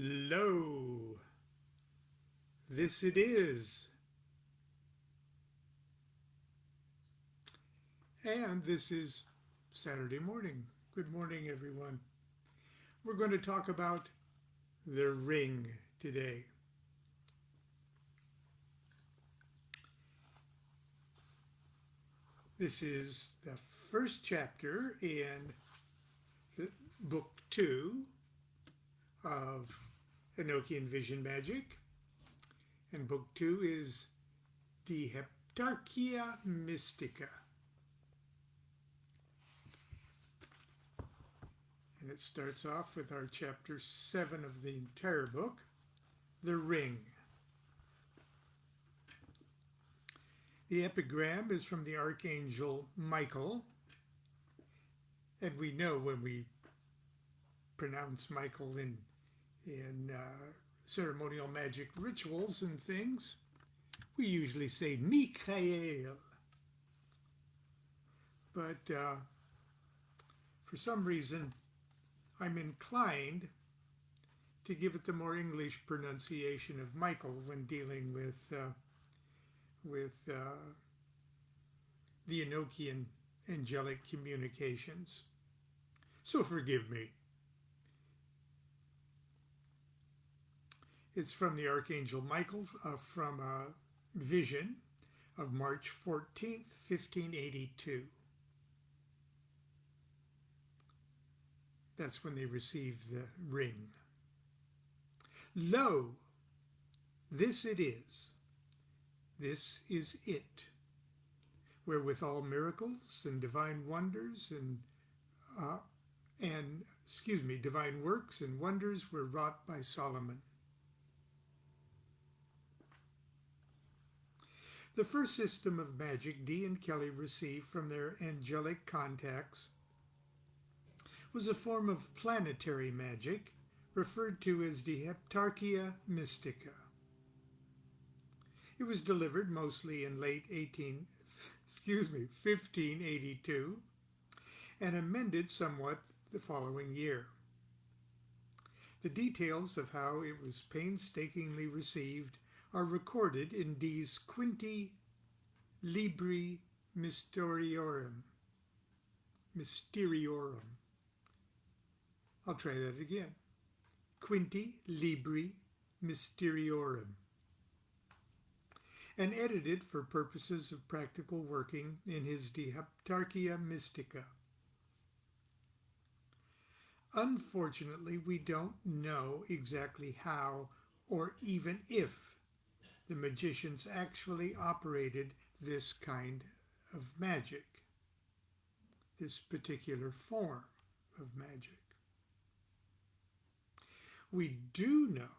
Lo, this it is. And this is Saturday morning. Good morning, everyone. We're going to talk about the ring today. This is the first chapter in book 2 of Enochian Vision Magic. And book 2 is the Heptarchia Mystica. And it starts off with our chapter 7 of the entire book, the ring. The epigram is from the Archangel Michael. And we know when we pronounce Michael in ceremonial magic rituals and things, we usually say Michael. But for some reason, I'm inclined to give it the more English pronunciation of Michael when dealing with the Enochian angelic communications. So forgive me. It's from the Archangel Michael from a vision of March 14th, 1582. That's when they received the ring. Lo, this it is. This is it, wherewith all miracles and divine wonders divine works and wonders were wrought by Solomon. The first system of magic Dee and Kelley received from their angelic contacts was a form of planetary magic referred to as the Heptarchia Mystica. It was delivered mostly in late 1582 and amended somewhat the following year. The details of how it was painstakingly received are recorded in Dee's Quinti Libri Mysteriorum. I'll try that again. Quinti Libri Mysteriorum. And edited for purposes of practical working in his De Heptarchia Mystica. Unfortunately, we don't know exactly how or even if the magicians actually operated this kind of magic, this particular form of magic. We do know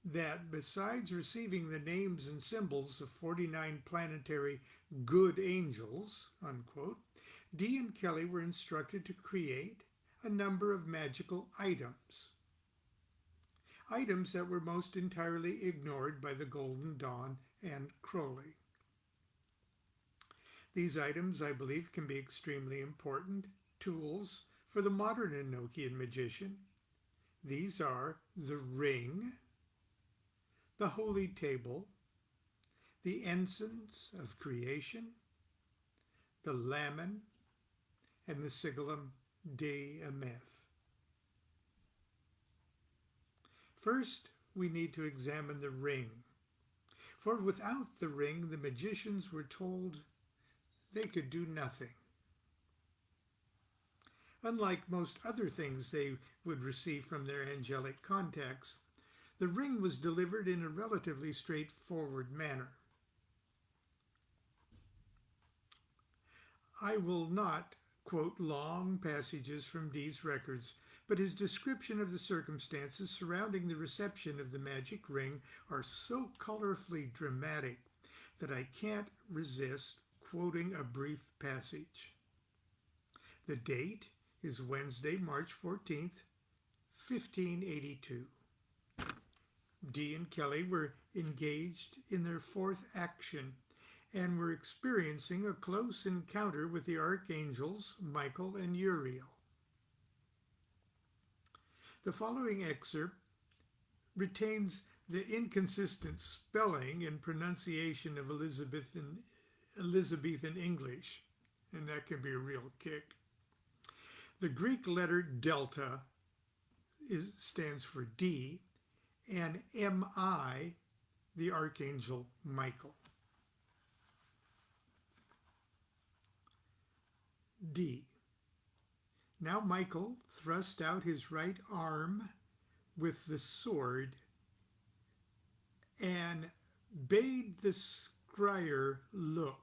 that besides receiving the names and symbols of 49 planetary good angels, unquote, Dee and Kelley were instructed to create a number of magical items. Items that were most entirely ignored by the Golden Dawn and Crowley. These items, I believe, can be extremely important tools for the modern Enochian magician. These are the ring, the holy table, the ensigns of creation, the lamen, and the sigillum Dei Ameth. First, we need to examine the ring. For without the ring, the magicians were told they could do nothing. Unlike most other things they would receive from their angelic contacts, the ring was delivered in a relatively straightforward manner. I will not quote long passages from Dee's records, but his description of the circumstances surrounding the reception of the magic ring are so colorfully dramatic that I can't resist quoting a brief passage. The date is Wednesday, March 14th, 1582. Dee and Kelley were engaged in their fourth action and were experiencing a close encounter with the archangels Michael and Uriel. The following excerpt retains the inconsistent spelling and pronunciation of Elizabethan English, and that can be a real kick. The Greek letter delta stands for D, and MI, the Archangel Michael. D. Now Michael thrust out his right arm with the sword and bade the scryer look.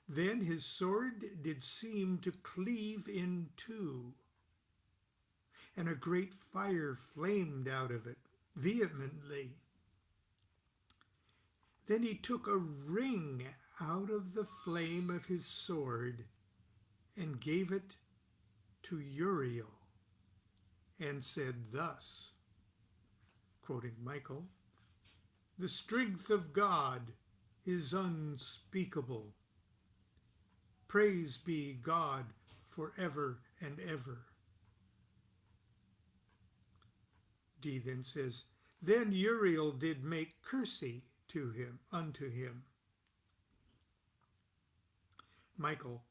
Then his sword did seem to cleave in two, and a great fire flamed out of it vehemently. Then he took a ring out of the flame of his sword and gave it to Uriel and said thus, quoting Michael, "The strength of God is unspeakable. Praise be God forever and ever." D then says, "Then Uriel did make curtsy unto him." Michael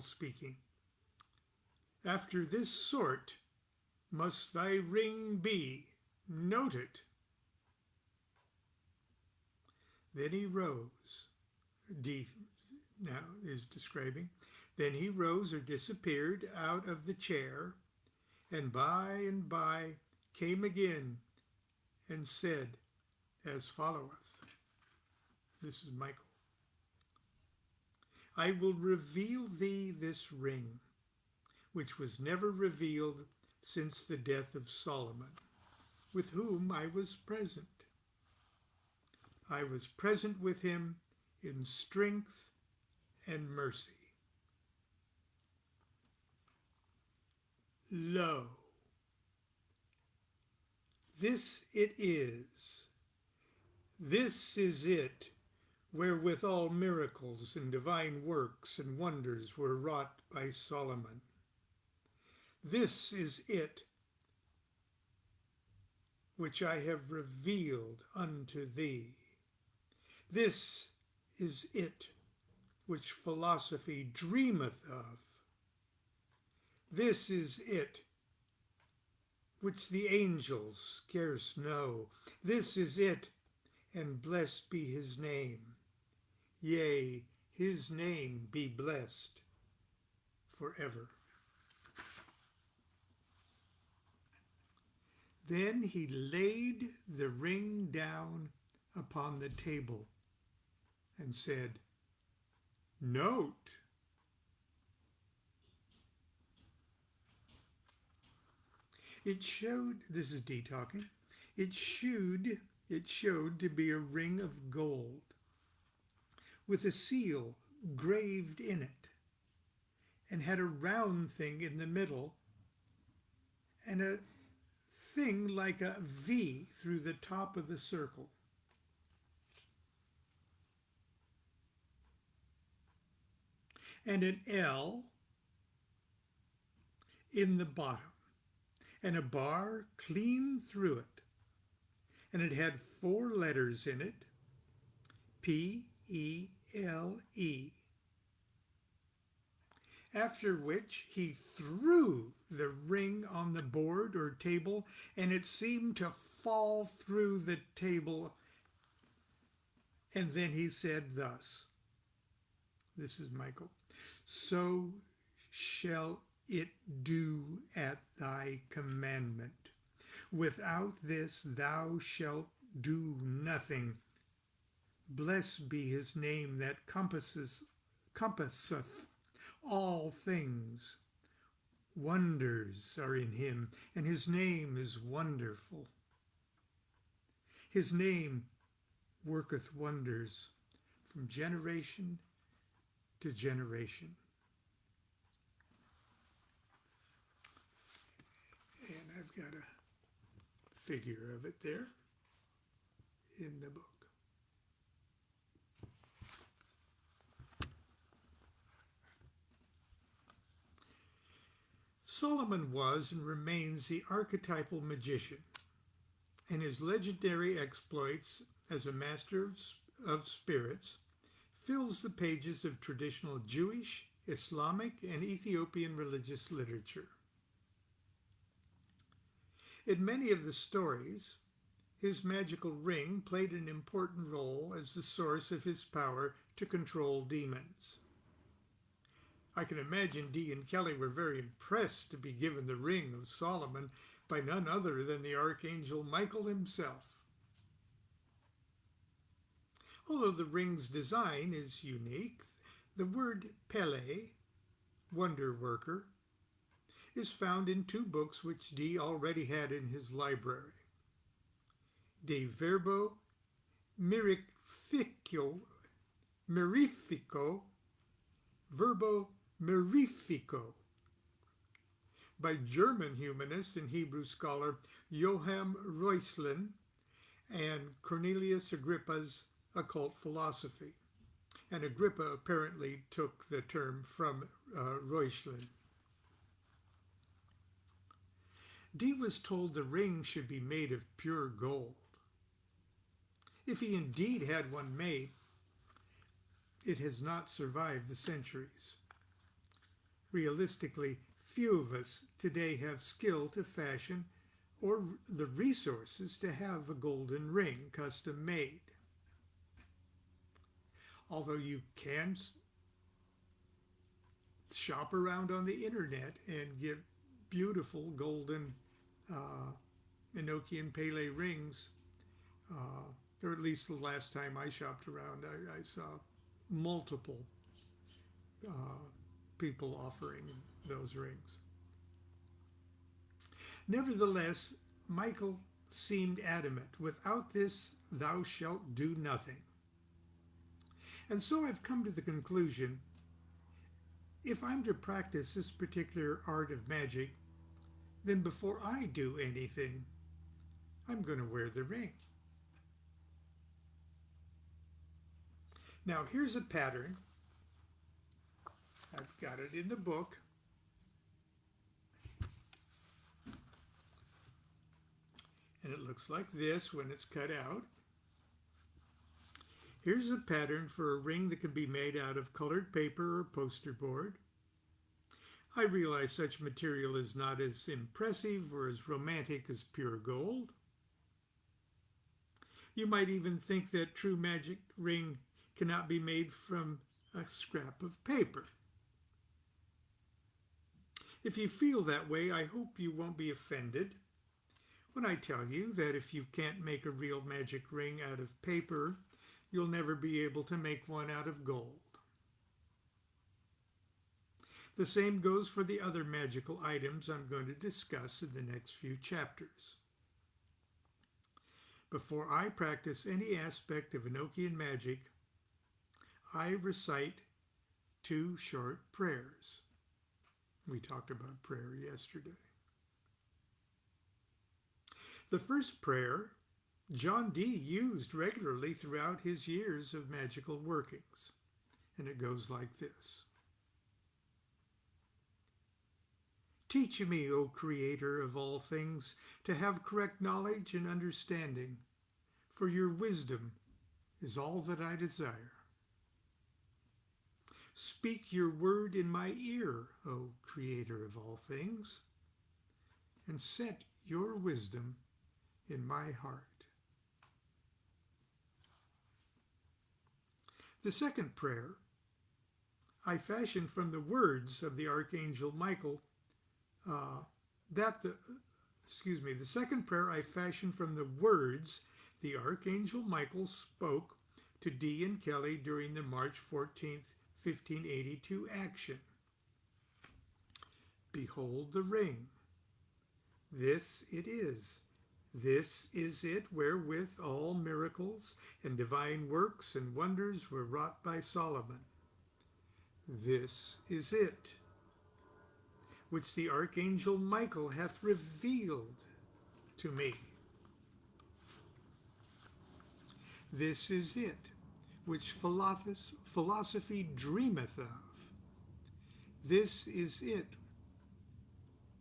speaking, "After this sort must thy ring be, note it." Then he rose. D now is describing. Then he rose or disappeared out of the chair, and by came again and said as followeth. This is Michael. "I will reveal thee this ring, which was never revealed since the death of Solomon, with whom I was present. I was present with him in strength and mercy. Lo, this it is it, wherewith all miracles and divine works and wonders were wrought by Solomon. This is it, which I have revealed unto thee. This is it, which philosophy dreameth of. This is it, which the angels scarce know. This is it, and blessed be his name. Yea, his name be blessed forever." Then he laid the ring down upon the table and said, "Note, it showed," this is D talking, it showed to be a ring of gold with a seal graved in it, and had a round thing in the middle and a thing like a V through the top of the circle. And an L in the bottom, and a bar clean through it. And it had 4 letters in it, P-E-L-E. After which he threw the ring on the board or table, and it seemed to fall through the table. And then he said thus, this is Michael, "So shall it do at thy commandment. Without this thou shalt do nothing. Blessed be his name that compasseth all things. Wonders are in him, and his name is wonderful. His name worketh wonders from generation to generation." And I've got a figure of it there in the book. Solomon was and remains the archetypal magician, and his legendary exploits as a master of spirits fills the pages of traditional Jewish, Islamic, and Ethiopian religious literature. In many of the stories, his magical ring played an important role as the source of his power to control demons. I can imagine Dee and Kelley were very impressed to be given the ring of Solomon by none other than the Archangel Michael himself. Although the ring's design is unique, the word Pele, wonder worker, is found in two books which Dee already had in his library. De Verbo Mirifico, Verbo Mirifico, by German humanist and Hebrew scholar Johann Reuchlin and Cornelius Agrippa's occult philosophy. And Agrippa apparently took the term from Reuchlin. Dee was told the ring should be made of pure gold. If he indeed had one made, it has not survived the centuries. Realistically, few of us today have skill to fashion or the resources to have a golden ring custom made. Although you can shop around on the internet and get beautiful golden Enochian Pele rings, or at least the last time I shopped around, I saw multiple people offering those rings. Nevertheless, Michael seemed adamant, without this thou shalt do nothing. And so I've come to the conclusion, if I'm to practice this particular art of magic, then before I do anything, I'm going to wear the ring. Now here's a pattern. I've got it in the book. And it looks like this when it's cut out. Here's a pattern for a ring that can be made out of colored paper or poster board. I realize such material is not as impressive or as romantic as pure gold. You might even think that true magic ring cannot be made from a scrap of paper. If you feel that way, I hope you won't be offended when I tell you that if you can't make a real magic ring out of paper, you'll never be able to make one out of gold. The same goes for the other magical items I'm going to discuss in the next few chapters. Before I practice any aspect of Enochian magic, I recite 2 short prayers. We talked about prayer yesterday. The first prayer, John Dee used regularly throughout his years of magical workings, and it goes like this. Teach me, O Creator of all things, to have correct knowledge and understanding, for your wisdom is all that I desire. Speak your word in my ear, O Creator of all things, and set your wisdom in my heart. The second prayer I fashioned from the words of the Archangel Michael. The second prayer I fashioned from the words the Archangel Michael spoke to Dee and Kelley during the March 14th, 1582 action. Behold the ring. This it is. This is it wherewith all miracles and divine works and wonders were wrought by Solomon. This is it, which the Archangel Michael hath revealed to me. This is it, which philosophy dreameth of. This is it,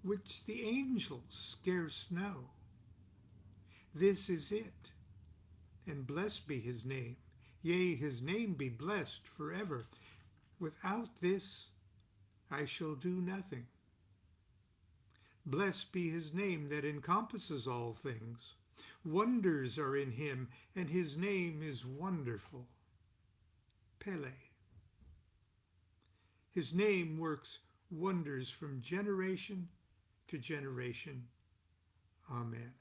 which the angels scarce know. This is it, and blessed be his name. Yea, his name be blessed forever. Without this I shall do nothing. Blessed be his name that encompasses all things. Wonders are in him, and his name is wonderful. Pele. His name works wonders from generation to generation. Amen.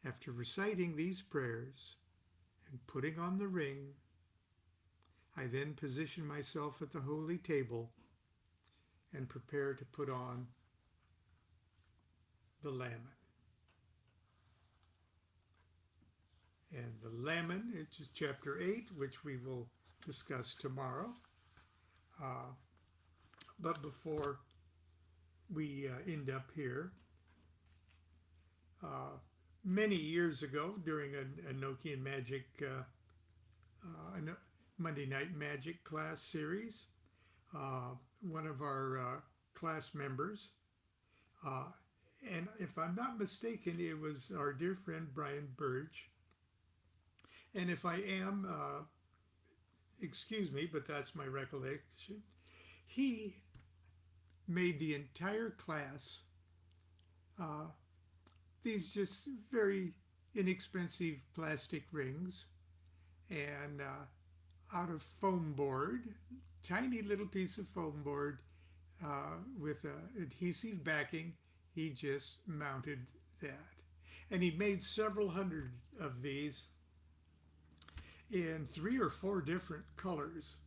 After reciting these prayers and putting on the ring, I then position myself at the holy table and prepare to put on the lamen. And the lamen, it's chapter 8, which we will discuss tomorrow. But before we end up here, many years ago during an Enochian Magic, Monday Night Magic class series, one of our class members, and if I'm not mistaken, it was our dear friend Brian Burge. And if I am, excuse me, but that's my recollection, he made the entire class these just very inexpensive plastic rings, and out of foam board, tiny little piece of foam board with adhesive backing. He just mounted that. And he made several hundred of these in 3 or 4 different colors.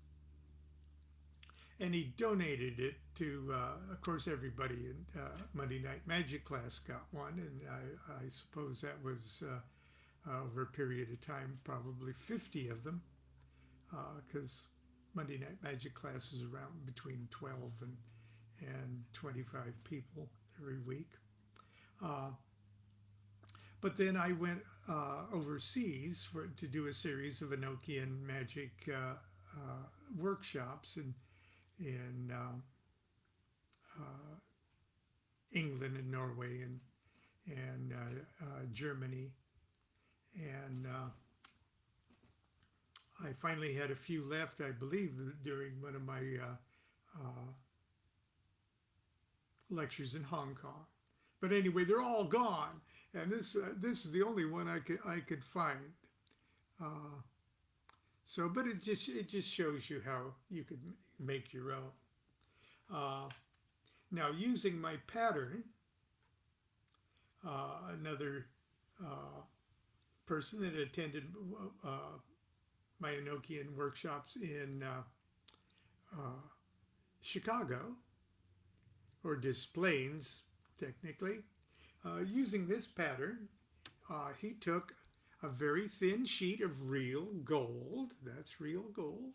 And he donated it to, of course, everybody in Monday Night Magic class got one. And I suppose that was over a period of time, probably 50 of them, because Monday Night Magic class is around between 12 and 25 people every week. But then I went overseas to do a series of Enochian Magic workshops in England and Norway and Germany. And I finally had a few left, I believe, during one of my lectures in Hong Kong. But anyway, they're all gone, and this is the only one I could find. But it just shows you how you could make your own. Now, using my pattern, another person that attended my Enochian workshops in Chicago, or Des Plaines, technically, using this pattern, he took a very thin sheet of real gold, that's real gold,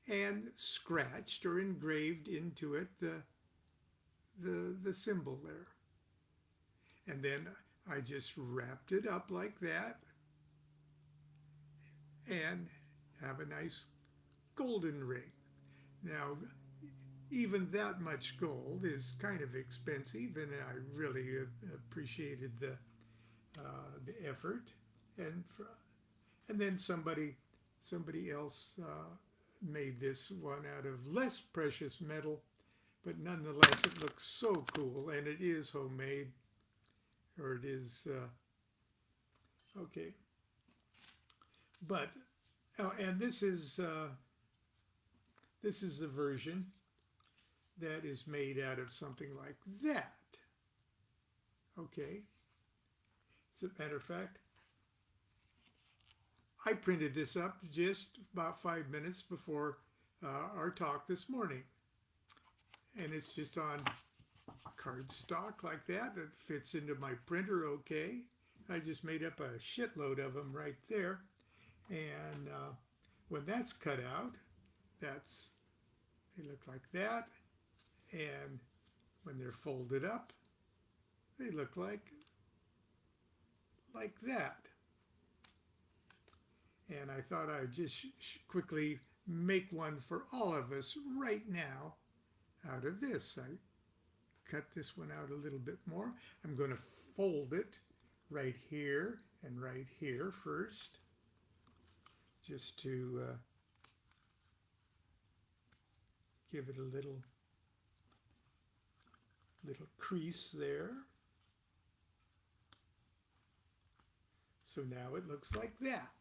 and scratched or engraved into it the symbol there. And then I just wrapped it up like that and have a nice golden ring. Now, even that much gold is kind of expensive, and I really appreciated the effort. And then somebody else made this one out of less precious metal, but nonetheless it looks so cool, and it is homemade, or it is okay. But and this is a version that is made out of something like that. Okay. As a matter of fact, I printed this up just about 5 minutes before our talk this morning. And it's just on cardstock like that. That fits into my printer okay. I just made up a shitload of them right there. And when that's cut out, they look like that. And when they're folded up, they look like that. And I thought I'd just quickly make one for all of us right now out of this. I cut this one out a little bit more. I'm going to fold it right here and right here first, just to give it a little crease there. So now it looks like that.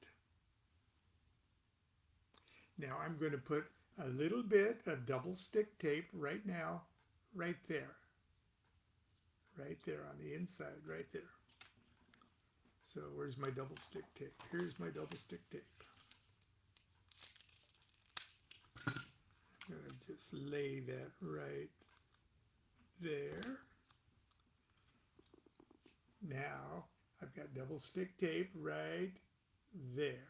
Now I'm going to put a little bit of double stick tape right now, right there on the inside, right there. So where's my double stick tape? Here's my double stick tape. I'm going to just lay that right there. Now I've got double stick tape right there.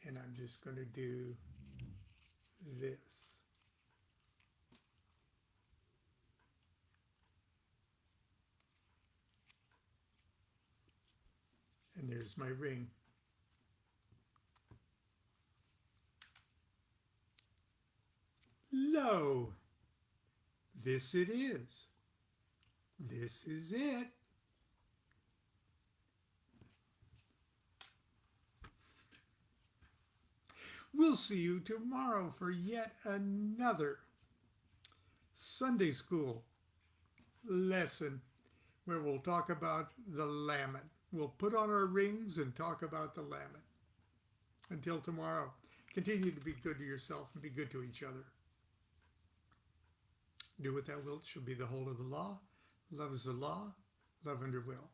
And I'm just going to do this. And there's my ring. Lo, this it is. This is it. We'll see you tomorrow for yet another Sunday school lesson where we'll talk about the lamet. We'll put on our rings and talk about the lamet. Until tomorrow, continue to be good to yourself and be good to each other. Do what thou wilt shall be the whole of the law. Love is the law. Love under will.